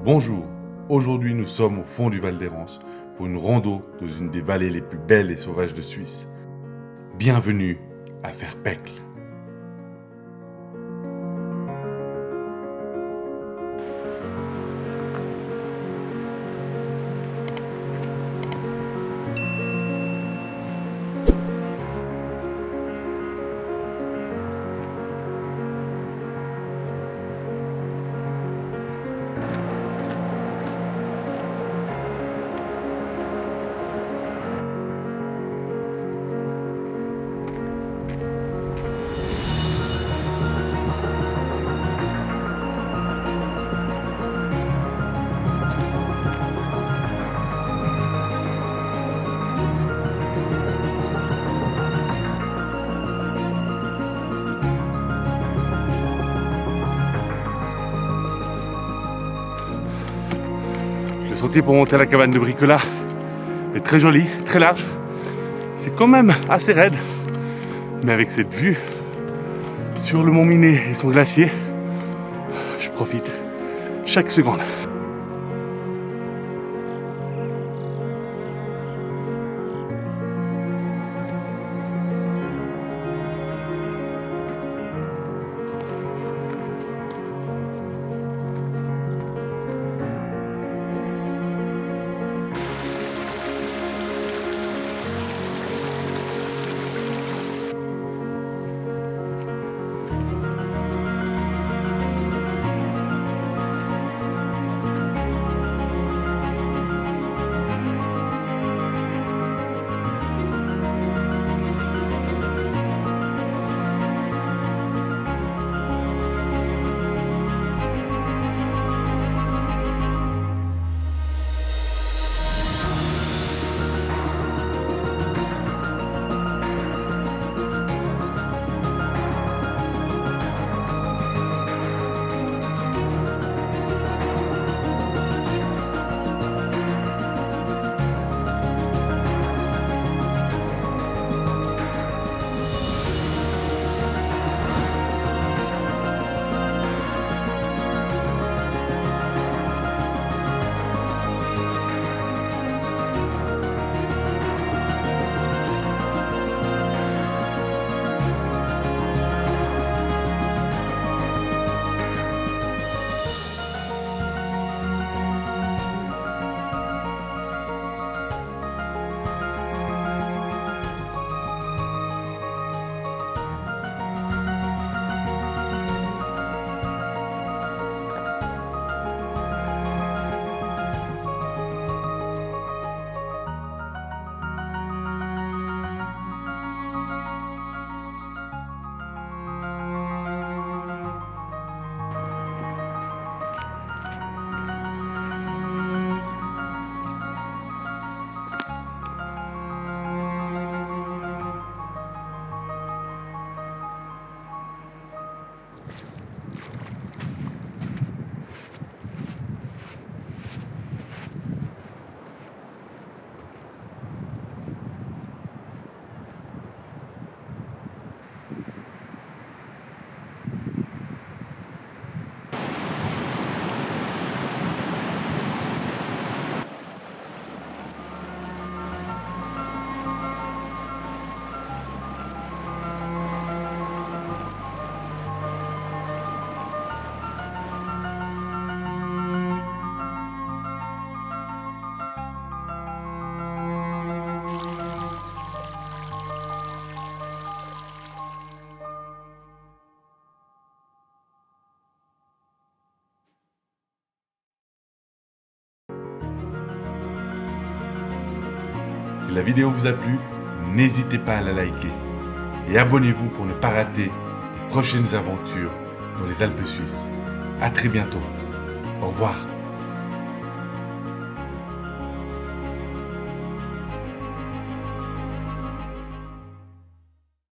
Bonjour, aujourd'hui nous sommes au fond du Val d'Hérens pour une rando dans une des vallées les plus belles et sauvages de Suisse. Bienvenue à Verpeckel. Je l'ai sorti pour monter à la cabane de Bricola. Elle est très jolie, très large. C'est quand même assez raide. Mais avec cette vue sur le mont Miné et son glacier, je profite chaque seconde. Si la vidéo vous a plu, n'hésitez pas à la liker et abonnez-vous pour ne pas rater les prochaines aventures dans les Alpes suisses. À très bientôt. Au revoir.